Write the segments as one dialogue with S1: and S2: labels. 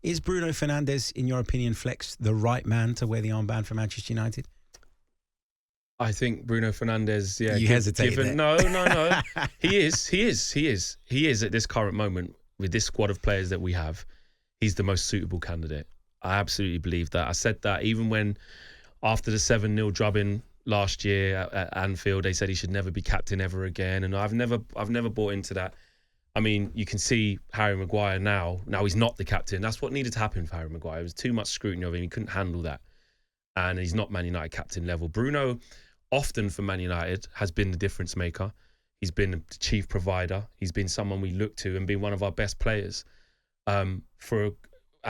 S1: Is Bruno Fernandes, in your opinion, Flex, the right man to wear the armband for Manchester United?
S2: I think Bruno Fernandes, yeah.
S1: You hesitated there.
S2: No. He is at this current moment, with this squad of players that we have, he's the most suitable candidate. I absolutely believe that. I said that even when, after the 7-0 drubbing last year at Anfield, they said he should never be captain ever again. And I've never bought into that. I mean, you can see Harry Maguire now. Now he's not the captain. That's what needed to happen for Harry Maguire. It was too much scrutiny of him. He couldn't handle that. And he's not Man United captain level. Bruno, often for Man United, has been the difference maker. He's been the chief provider. He's been someone we look to and been one of our best players and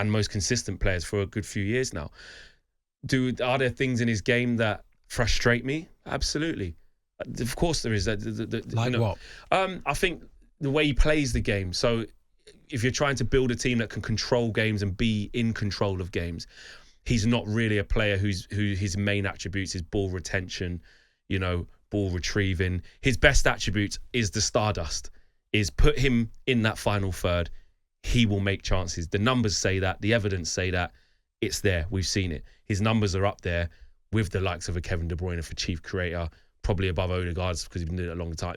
S2: most consistent players for a good few years now. Are there things in his game that frustrate me? Absolutely. Of course there is.
S1: What?
S2: I think the way he plays the game. So if you're trying to build a team that can control games and be in control of games, he's not really a player who his main attributes is ball retention, ball retrieving. His best attribute is the stardust, is put him in that final third. He will make chances. The numbers say that. The evidence say that. It's there. We've seen it. His numbers are up there with the likes of a Kevin De Bruyne for chief creator, probably above Odegaard's because he's been doing it a long time.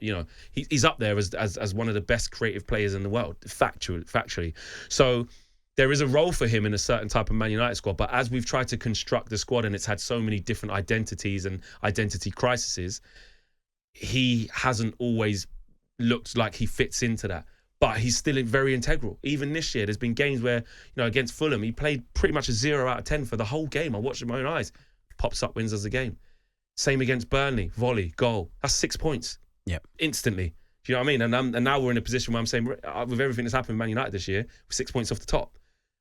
S2: He's up there as one of the best creative players in the world, factually. So there is a role for him in a certain type of Man United squad. But as we've tried to construct the squad and it's had so many different identities and identity crises, he hasn't always looked like he fits into that. But he's still very integral. Even this year, there's been games where, against Fulham, he played pretty much a 0 out of 10 for the whole game. I watched it with my own eyes. Pops up, wins us the game. Same against Burnley, volley, goal. That's 6 points.
S1: Yep. Instantly.
S2: Do you know what I mean? And now we're in a position where I'm saying, with everything that's happened in Man United this year, 6 points off the top.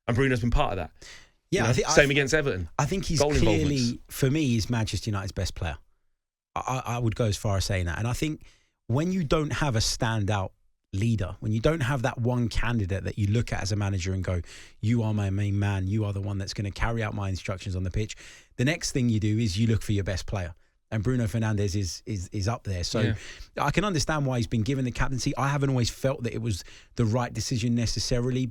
S2: And Bruno's been part of that.
S1: Yeah.
S2: Same against Everton.
S1: I think he's clearly, for me, he's Manchester United's best player. I would go as far as saying that. And I think when you don't have a standout leader, when you don't have that one candidate that you look at as a manager and go, you are my main man, you are the one that's going to carry out my instructions on the pitch, the next thing you do is you look for your best player. And Bruno Fernandes is up there. So yeah. I can understand why he's been given the captaincy. I haven't always felt that it was the right decision necessarily,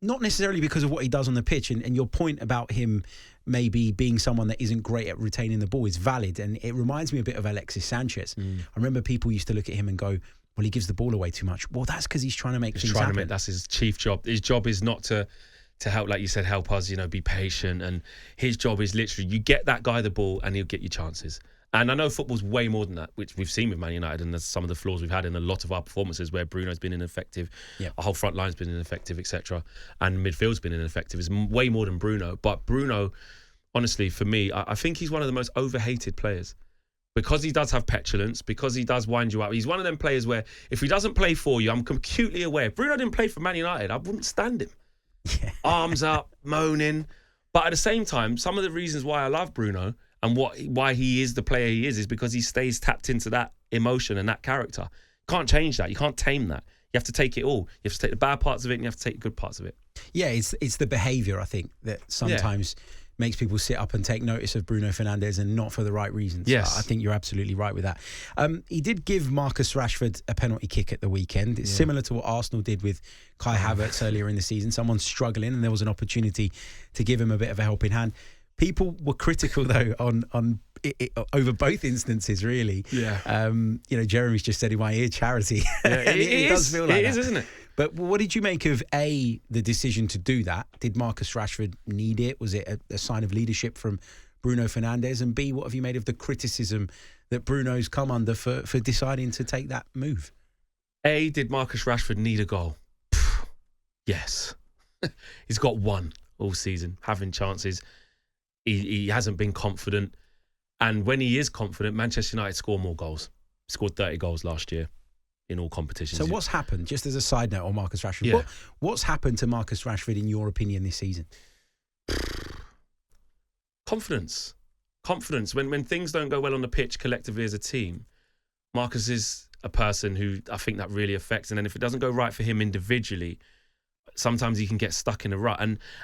S1: not necessarily because of what he does on the pitch. And your point about him maybe being someone that isn't great at retaining the ball is valid. And it reminds me a bit of Alexis Sanchez. I remember people used to look at him and go, well, he gives the ball away too much. Well, that's because he's trying to make things happen.
S2: That's his chief job. His job is not to help, like you said, help us, be patient. And his job is literally, you get that guy the ball and he'll get you chances. And I know football's way more than that, which we've seen with Man United, and there's some of the flaws we've had in a lot of our performances where Bruno's been ineffective, our whole front line's been ineffective, etc. And midfield's been ineffective. It's way more than Bruno. But Bruno, honestly, for me, I think he's one of the most overhated players. Because he does have petulance, because he does wind you up. He's one of them players where if he doesn't play for you, I'm acutely aware. If Bruno didn't play for Man United, I wouldn't stand him. Yeah. Arms up, moaning. But at the same time, some of the reasons why I love Bruno and why he is the player he is because he stays tapped into that emotion and that character. You can't change that. You can't tame that. You have to take it all. You have to take the bad parts of it and you have to take the good parts of it.
S1: Yeah, it's the behaviour, I think, that sometimes makes people sit up and take notice of Bruno Fernandes and not for the right reasons.
S2: Yes.
S1: I think you're absolutely right with that. He did give Marcus Rashford a penalty kick at the weekend. It's similar to what Arsenal did with Kai Havertz earlier in the season. Someone's struggling and there was an opportunity to give him a bit of a helping hand. People were critical, though, on over both instances, really.
S2: Yeah.
S1: Jeremy's just said in my ear, charity.
S2: Yeah, it
S1: does feel like
S2: it
S1: that.
S2: is, isn't it?
S1: But what did you make of, A, the decision to do that? Did Marcus Rashford need it? Was it a sign of leadership from Bruno Fernandes? And B, what have you made of the criticism that Bruno's come under for deciding to take that move?
S2: A, did Marcus Rashford need a goal? Yes. He's got one all season, having chances. He hasn't been confident. And when he is confident, Manchester United score more goals. Scored 30 goals last year in all competitions.
S1: So what's happened, just as a side note on Marcus Rashford, what's happened to Marcus Rashford in your opinion this season?
S2: Confidence. When things don't go well on the pitch collectively as a team, Marcus is a person who I think that really affects. And then if it doesn't go right for him individually, sometimes he can get stuck in a rut.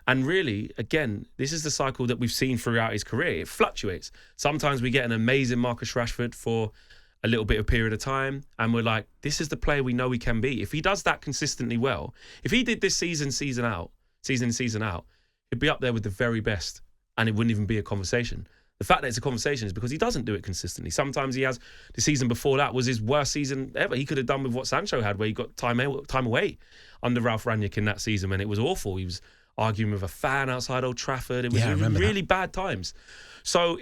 S2: And really, again, this is the cycle that we've seen throughout his career. It fluctuates. Sometimes we get an amazing Marcus Rashford for a little bit of period of time, and we're like, this is the player we know he can be. If he does that consistently well, if he did this season out, season in, season out, he'd be up there with the very best, and it wouldn't even be a conversation. The fact that it's a conversation is because he doesn't do it consistently. Sometimes he has, the season before that was his worst season ever. He could have done with what Sancho had, where he got time away under Ralph Rangnick in that season, when it was awful. He was arguing with a fan outside Old Trafford. It was really bad times. So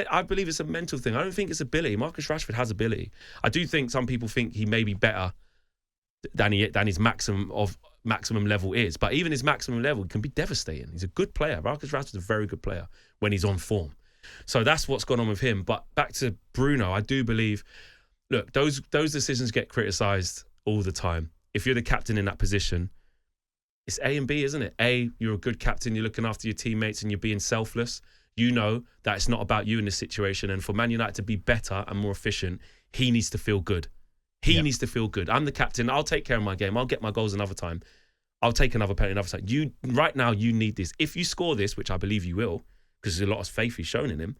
S2: I believe it's a mental thing. I don't think it's ability. Marcus Rashford has ability. I do think some people think he may be better than his maximum level is. But even his maximum level can be devastating. He's a good player. Marcus Rashford's a very good player when he's on form. So that's what's gone on with him. But back to Bruno, I do believe, look, those decisions get criticised all the time. If you're the captain in that position, it's A and B, isn't it? A, you're a good captain, you're looking after your teammates and you're being selfless. You know that it's not about you in this situation. And for Man United to be better and more efficient, he needs to feel good. He needs to feel good. I'm the captain. I'll take care of my game. I'll get my goals another time. I'll take another penalty another time. Right now, you need this. If you score this, which I believe you will, because there's a lot of faith he's shown in him,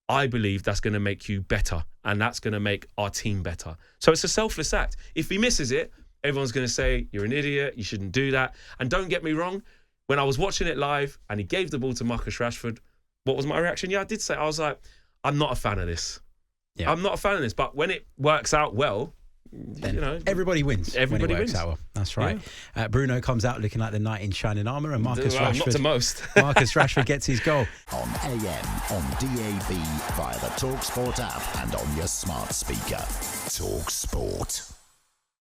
S2: I believe that's going to make you better, and that's going to make our team better. So it's a selfless act. If he misses it, everyone's going to say, you're an idiot, you shouldn't do that. And don't get me wrong, when I was watching it live and he gave the ball to Marcus Rashford, what was my reaction? Yeah, I did say, I was like, I'm not a fan of this. Yeah. I'm not a fan of this. But when it works out well, then, you know,
S1: everybody wins. Everybody wins. Out well. That's right. Yeah. Bruno comes out looking like the knight in shining armour, and Marcus Rashford. Not to most. Marcus Rashford gets his goal
S3: on AM, on DAB, via the talkSPORT app, and on your smart speaker. talkSPORT.